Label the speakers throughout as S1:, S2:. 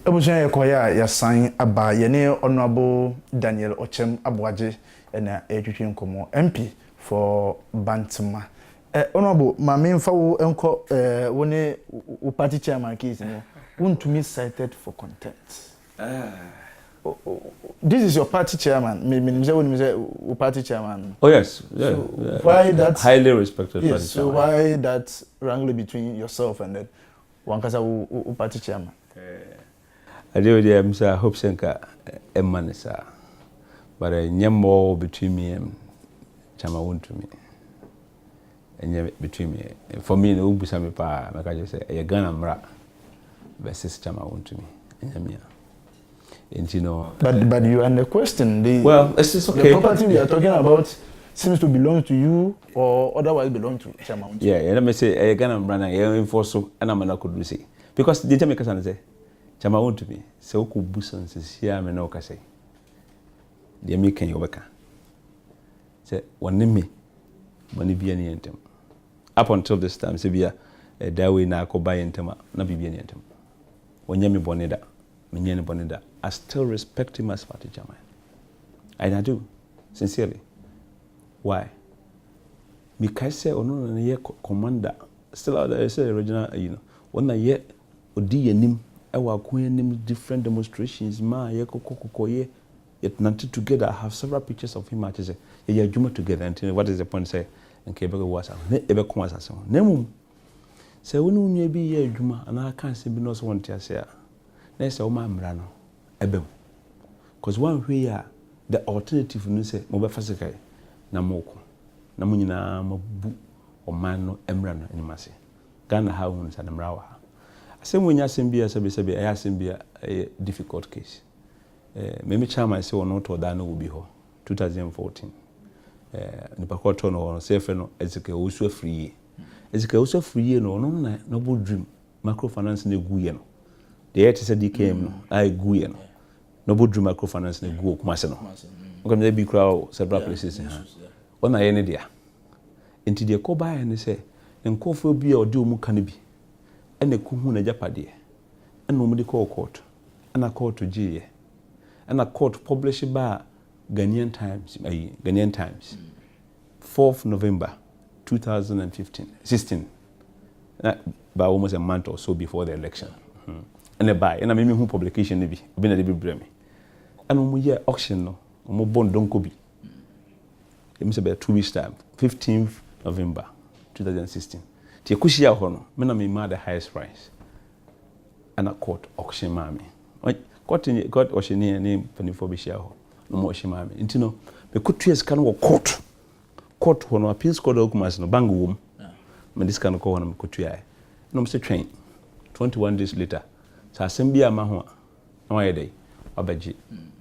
S1: Ebushanya Yakoya Yasan Aba Yene Honorable Daniel Ochem Aboagye and Etwitwe Nkomo MP for Bantama. Honorable Mame Mfa enko woni party chairman case no Wontumi cited for contempt. This is your party chairman. Me say party chairman.
S2: Oh yes.
S1: Yeah. So why that
S2: highly respected
S1: yes,
S2: party
S1: so
S2: chairman.
S1: Why that wrangle between yourself and then Wankasa party chairman?
S2: I hope Senka Emanisa. But I more between me and Chairman Wontumi. And between me. For me, no Busami Pa, like I just say, a gun and mra versus Chairman Wontumi. And you know.
S1: But you under question.
S2: Well, it's okay.
S1: The property we are talking about seems to belong to you or otherwise belong to Chairman Wontumi.
S2: Yeah, let me say, a gun and brand, I enforce so, and I'm not could say. Because the Jamaican say, Chairman Wontumi, so could Busan says here, me no say. The American Yobeka. Say, one name me, money be any intem. Up until this time, Sibia, a dawe na ko buy intema, na be any intem. When Yami Boneda, Minyani Boneda, I still respect him as party chairman. And I do, sincerely. Why? Because say, or no, a year commander, still out there, I say, original, you know, when I yet, or nim, our queen different demonstrations, ma, ye koko ye. Yet nanti together, I have several pictures of him. I say, yeah, Juma together. And what is the point? Say, and Quebec was never come as a son. Nemu. Say, when you be ye Juma, and I can't say, no one to say, next, oh, my Mrano, Ebem. Because one way, the alternative, you say, Moba Fasika, Namoko, Namunina, Mabu, or Mano, Emrano, and Massey. Ghana Hounds and Mrawa. I say, when you ask him, be I ask him, be a difficult case. Meme chairman say ono to da no will be ho 2014 nipa ko to no say fe no ezike osu free no no bo dream microfinance na gu ye no the yet say DKM no I gu ye no bo dream microfinance na gu kuma se no o kam dey be crowd several places ha ona ye ne dia enti de ko ba ye ne say nkofo bi a odi omu kan bi ene ko hu na japade ene omu de call court ana court to GA and a court published by Ghanaian Times, 4th November 2016, by almost a month or so before the election. And a buy, and I mean, who publication be been a little bremy. And when we hear auction, no, more bond don't go be. It must be 2 weeks' time, 15th November 2016. Tiakushia Hono, men me mad the highest price. And a court auction, mammy. God or she near name penny for Bishao, no more shimami. Intino, the court years can walk court when appeals called Okumas no bang womb. But this can call him Kutuai. No, Mr. Train. 21 days later, so Assembia Mahua, no idea, Aboagye,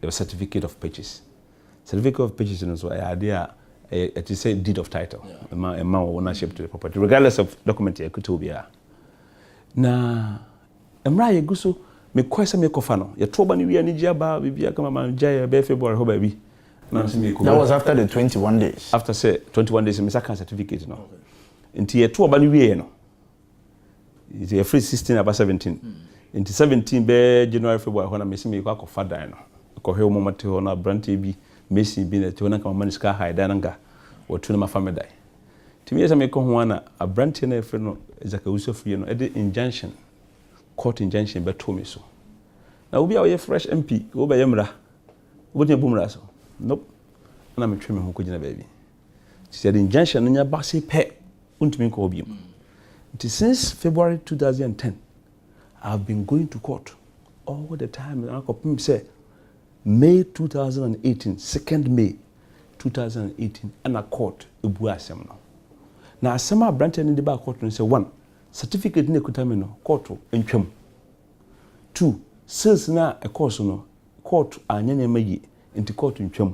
S2: a certificate of purchase. Certificate of purchase is also an idea, to say deed of title, a man ownership to the property, regardless of document, I could be. Now, Emra Gusu. Me kwese me kofano ye toba ni wi ani jiaba bibia kama manjaya be February ho ba bi na se me ko
S1: that was after the 21 days
S2: after say 21 days me saka certificate no nti ye toba ni wi no is a free 16 about 17 nti 17 be January February ho na me se me ko akofa dan no ko he mo mate ho na branch bi mesi bi na te ho na kama man ska high dan nga o tunu ma family dai nti me se me ko ho na a branch na e free no ezaka uso free no e de injunction court injunction be to me so. Now we are fresh MP, we be yemra. We dey bumra so. Nope. Na me tweme ho kogina baby. She said injunction nya ba say pe untimi ko obi. Since February 2010 I've been going to court all the time. I copim say May 2018, 2nd May 2018 and a court ebu asem no. Na asem a branch in the back court no say 1 certificate ne kutame no court entwam 2 sales na a course no court anyanya mayi enti court ntwam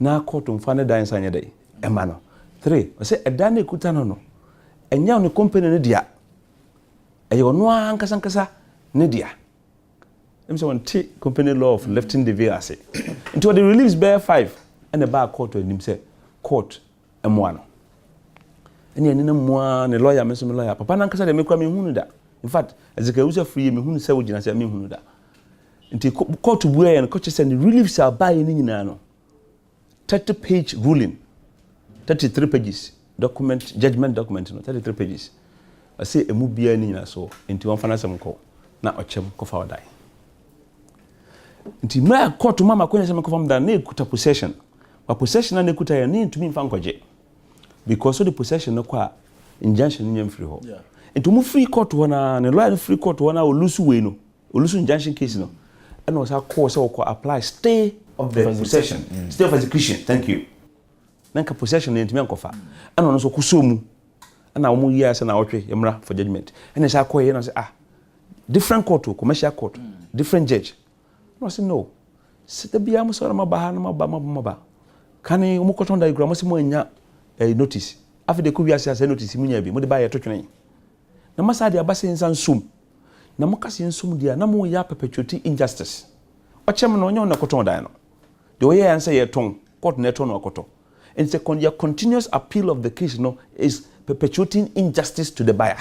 S2: na court mfa ne dan sanya dai ema no 3 say edan ne kutano no enya no company ne dia eyo no ankasa ne dia em say one T company law of lifting the veil ase enti the release bear 5 and the back court nim say court emo no eni eni na moa ne lawyer me so me lawyer papa na nkasa de me kwa me hunu da in fact ezeka usa free me hunu se wo gina se me hunu da Nti court buye and court say the reliefs are by ni nyina no 30-page ruling, 33 pages document, judgment document no 33 pages. I say emu bia ni nyina so nti won fa na sem ko na ochem ko fa odai. Nti ma court mama ko nyasem ko fam da na ekuta possession. But possession na ekuta ya ni ntumi mfa nkoje. Because of the possession no kwa injunction ni nyam free ho. Yeah. Nti mu free court wona ne lawyer free court wona olusu we no. Olusu injunction case no. And was our course or apply stay of the possession. Stay of execution. Thank you. Nanka possession ni ntimi ankofa. And ono so kusomu. Na omu years na otwe emra for judgment. And say akoye na say different court, commercial court, different judge. No say no. Sita bia mo so na mabaha na maba. Kani omu koton da igura mo se mo anya notice. Afi de ko wiase ase notice munya bi. Mo de ba ye totwene. Na masa de abase nsan sum. Na mokasi nsum dia na mo ya perpetuate injustice. Ochem no onyo na koton da no. The way answer ye ton, court na ton akoto. And second, your continuous appeal of the case no is perpetuating injustice to the buyer,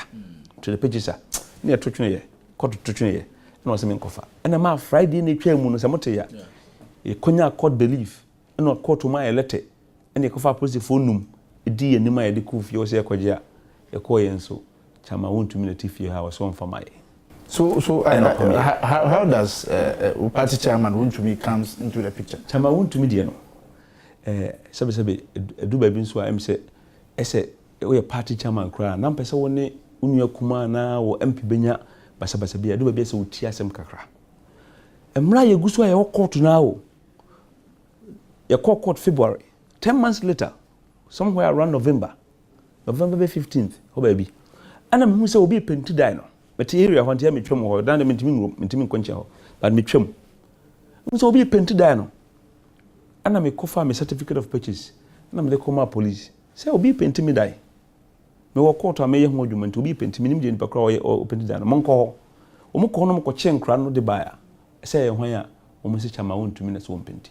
S2: to the purchaser. Near totwene court totwene ye. No se men kofa. And ma Friday ni twa mu no se mote ya. E konya court belief. No court ma e letter. And e kofa police phone num. E di ye nima ye de ku fie o se ekogye e ko ye nso. Chairman Wontumi na tifie ha so mfa maye.
S1: So how does party chairman Wontumi comes into the picture?
S2: Chairman Wontumi de no. Sabe do ba bi nso am say ese we party chairman kra na mpese woni unua kuma na wo MP benya basa bia do ba bi ese uti asem kakra. Emra ye guso ye court na o. Ye court February. 10 months later, somewhere around November 15th, ho ba bi. Ana me say obi penti dai no. But area want ya me twem ho dan me ntimi nkonche ho but me twem so obi penti die no ana me kofa me certificate of purchase na me call police say obi penti me die me wo court am ye ho adwuma obi penti me nim je nipa kra o penti die no monko ho o mo ko no mo ko che nkra no de baya say ye hwan a o mo se Chairman Wontumi na so penti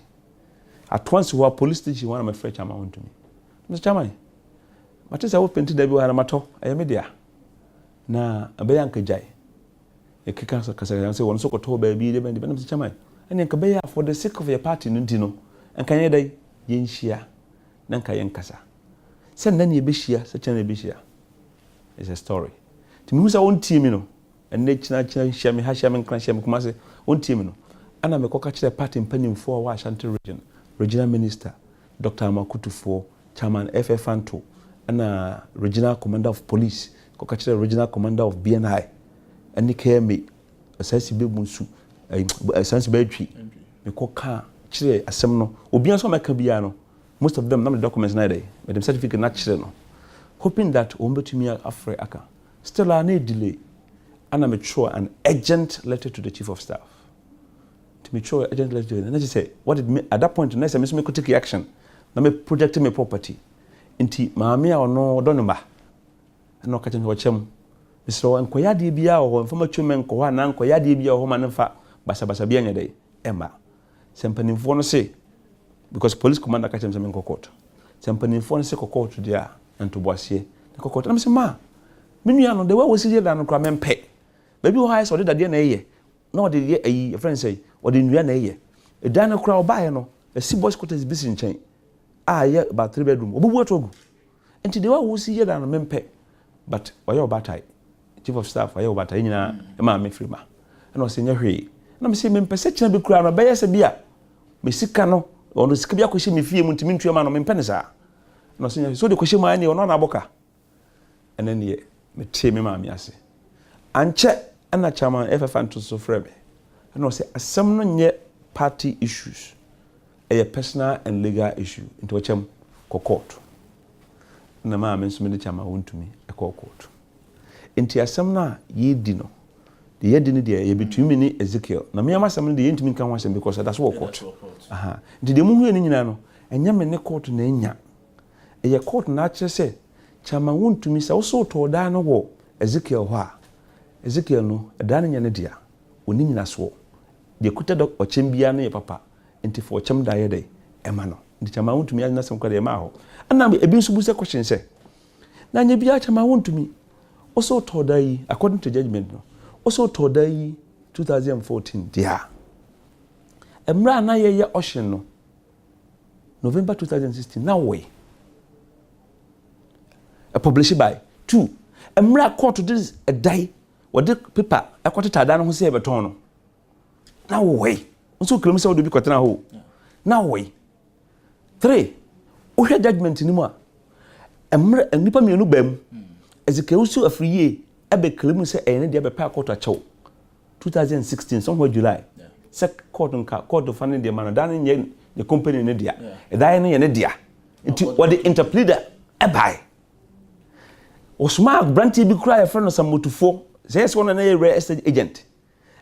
S2: at once wa police station one my friend Chairman Wontumi Mr. Chairman matisa wo penti die bi wa na mato aye me dia na abeya nkajai ekeka kasa say won so koto ba bi de ben de Mr. Chairman and nka beya for the sake of your party no ndi no nka ye dai ye nhia na nka ye nkasa se na ne be hia se chana be hia is a story timi hu sa won tie mi no enne china hia me ha hia me nkran hia me kuma se won tie mi no ana me koka kire party mpanimfo wa Ashanti regional minister Dr. Makutufo chairman FFanto ana regional commander of police koka kire regional commander of BNI ani KMA asasi be munsu asasi be atwi me koka kire asem no obi anso meka bia no most of them na me documents na dey with them certificate na kire no hoping that ombetumi afre aka still are no delay ana me throw an urgent letter to the chief of staff to me throw urgent letter and I say what it at that point na say me could take action na me project me property nti maame a ono donoma na okache me wachem misro enkoya de bia o mfama tweme nko na enkoya de bia o ma nfa basa bia nya dey emba sempanimfo no say because police commander kache me court sempanimfo no say court dia ntoboasie na court na me say ma menua no de wa wosije da no kra mempe baby o high so de dade na eye na o de ye ayi friend say o de nua na eye e da no kra o ba ye no a si boys quarters bisi nchen ye about 3 bedroom obubu atogu enti de wa wosije da no mempe but why obatai chief of staff why obatai nyina e ma me free ma na o se nya hwe na me se me mpese kina bi kura no be yese bia me sika no ono sika bia ko hye me fie mu ntimi ntua ma no me mpene sa na o se nya so de ko hye ma ani ono na aboka ene ne me tie me ma me ase anche ana chairman FFanto so frame na o se asem no nye party issues a personal and legal issue into chem ko court na ma me nso me de Chairman Wontumi e ko court enti asem na ye di no de ye di ni de ye between ni Ezekiel na me am asem no de ye ntimi kan wasem because that's what court aha enti de mu hu ni nyina no enya me ne court na enya e ye court na akire se Chairman Wontumi se wo so to da no wo Ezekiel ho a Ezekiel no da na nya ne dia oni nyina so de kuta do ochem bia no ye papa enti for ochem da ye dey ema no ndi Chairman Wontumi ya na sem kwa de ma ho ana ebi nso bu se question se na nya bia Chairman Wontumi also to da yi according to judgment no also to da yi 2014 dia Emra na ye ocean no. November 2016 now way. A published by 2. Emra court to this a day. What the paper a quarter tada no say beton no. Now way. So claim say we be kwatena ho. Now way. 3. Ohwe judgment ni mu a. Emra nipa mienu bam. Ezekeusu afriye ebe claim say ene de be pa court a chew. 2016 somewhere July. Sec court nka court of funding the man dan nye the company ne dia. E dan ne dia. Nti what the interpleader e buy. Osma branti bi kura e friend some motufo. Say yes one na real estate agent.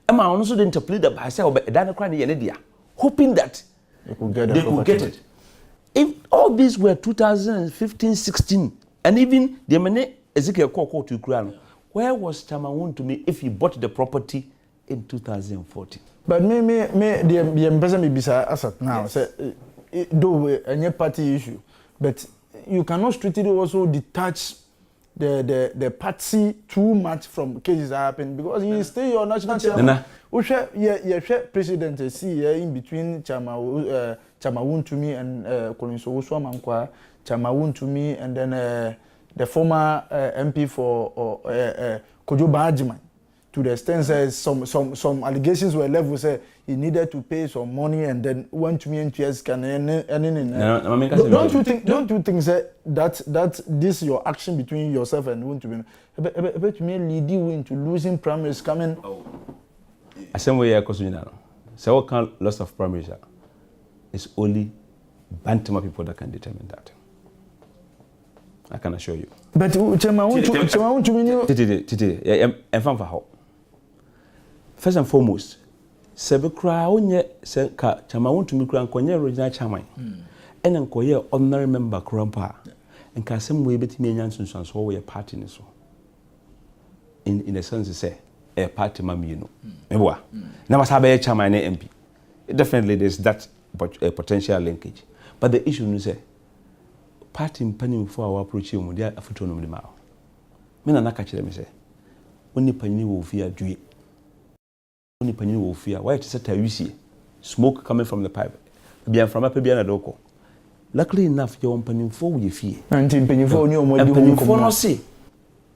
S2: Emma ono so the interpleader buy say obe dan kura ne dia. Hoping that they could get it. If all these were 2015, 16, and even the many Ezekiel court to Ukraine, where was Chairman Wontumi if he bought the property in 2014?
S1: But the ambassador may be asset now. Yes. Say, though any party issue, but you cannot strictly also detach the party too much from cases that happen because you stay your national chairman. President see in between Chairman Wontumi and Kolinso Oswamankwa, Chairman Wontumi and then the former MP for Kojo Bahajiman. To the extent that some allegations were leveled, say he needed to pay some money and then Wontumi and PS can don't you think that this your action between yourself and Wontumi about me lead you into losing primaries coming?
S2: I same way I question now. So what kind loss of primaries? It's only Bantama people that can determine that. I can assure you.
S1: But Chairman Wontumi, first and foremost, Sebekra onye se ka Chairman Wontumi kura nkonye original chairman. And nkoye honorary member krampa. And ka same way betimi enya nsunsuanso wo ye party ni so. In a sense say a party mami no. Meboa. Na masabe chairman na MP. Definitely there's that potential linkage. But the issue is say party mpani for our approach mu dia afoto no mlima. Me na naka kire me say oni panyi wo fi adue. Oni panyi wo fi a why it set a smoke coming from the pipe. Bia from up bia na doko. Luckily enough your panyi for we fi. Anti panyi for oni omodi
S2: panyi for no see.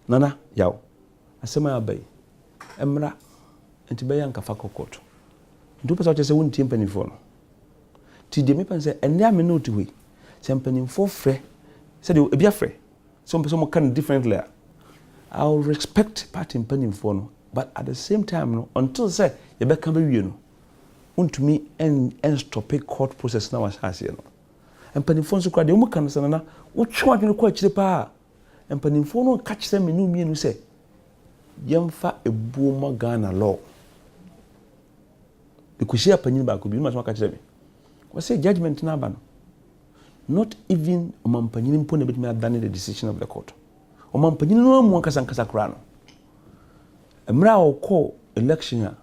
S2: Nana yaw. Asema abai. Emra enti be yanka fa kokoto. Ndu pesa che se wonti panyi for no. Ti de me pen say ene ame no ti we. Se panyi for frɛ. Say de ebia frɛ. Some person can differently. I'll respect party panyi for no. But at the same time, no, until say you be come be no, Wontumi and stop a court process now as has you know. And penifon so crowd, you can say na, what you want to quite cheap pa. And penifon no catch them in me and say, Yamfa a boomer Ghana law. Because she a penny back could be much more catch them. What say judgment na ban? Not even Oman Panyin pone bit me done the decision of the court. Oman Panyin no more kasankasa krano. Emra oko election ya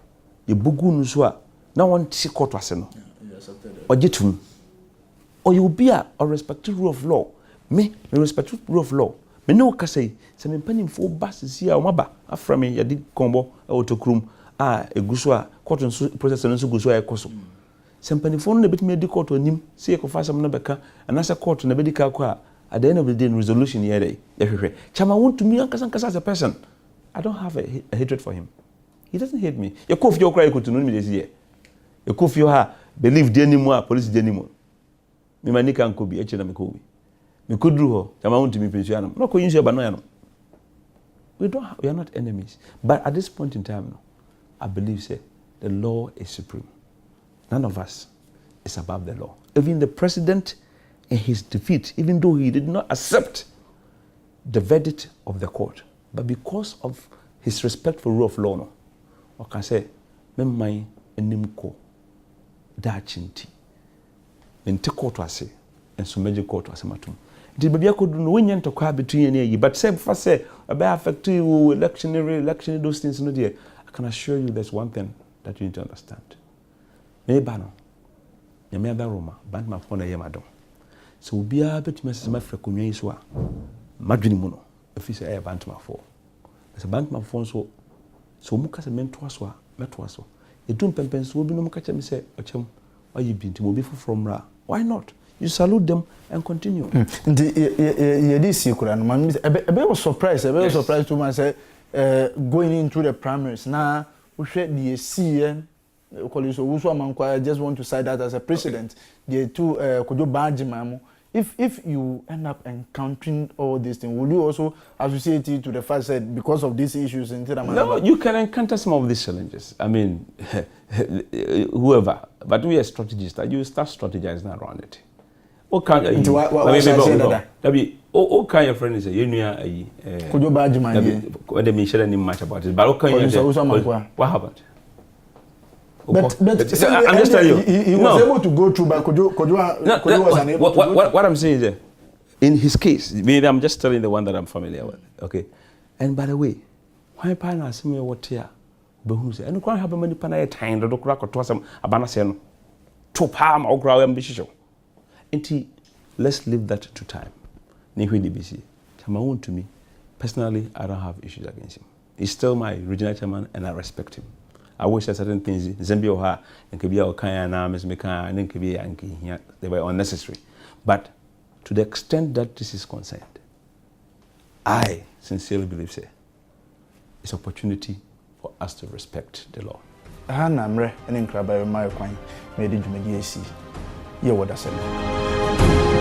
S2: bugu nso a na won ti court ase no ogitum or you be a respect rule of law me respect rule of law me no ka say se me panimfo basisi a o maba afra me yadi kombo e otokrum a eguso a court nso process nso guso a ekoso se panimfo no betimi edi court onim se e ko fa sam no beka anasa court na bedi ka ko a at the end of the day resolution here dey ehwehwe Chairman Wontumi ankasa as a person. I don't have a hatred for him. He doesn't hate me. You could feel cry to know me this year. You could feel her believe the anymore, police the anymore. Me manika could be me could. Me could do her. Chairman Wontumi pension. No ko use banoya no. We are not enemies. But at this point in time, no, I believe say the law is supreme. None of us is above the law. Even the president in his defeat, even though he did not accept the verdict of the court. But because of his respect for rule of law, no, I can say, "Memai enimko dachinti." Mente court wase, and so major court wase matum. The baby could no win to car between ye, but say for say about affect you election those things no dear. I can assure you there's one thing that you need to understand. Me bano, ya me aba Roma, Bantama phone na yemadom. So be a bit message my frekunye iswa. Madwini muno. If you say Bantama for, there's a Bantama phone so muka se mentor so, you don't pempen so be no muka me say, or you been to be from Ra. Why not? You salute them and continue.
S1: This secret, man. I was surprised. I was surprised to myself going into the primaries. Now we share the CN. I just want to cite that as a precedent. The two could you badge mamu. If you end up encountering all these things, will you also associate it to the fact that because of these issues in
S2: No, you can encounter some of these challenges. I mean, whoever, but we are strategists. You start strategizing around it. What kind of what kind of friend is a union?
S1: Could you badge my
S2: when they mention any much about it? But what kind of what happened?
S1: But I'm just telling you, he was able to go through, but could you was unable to go through?
S2: What I'm saying is, in his case, maybe I'm just telling the one that I'm familiar with. Okay, and by the way, why pana see me what here? Behum say, and quite have many pana time the crack or some abana sen to palm or grow ambitious. Let's leave that to time. Nihui DBC, Chairman Wontumi, personally, I don't have issues against him. He's still my regional chairman, and I respect him. I wish that certain things, Zambia or her, and Kibia or Kaya Names, Meka, and then Kibia and Kia, they were unnecessary. But to the extent that this is concerned, I sincerely believe it's an opportunity for us to respect the law.
S1: Hanamre, and in Krabba, my coin, made into Mediacy. You would have said.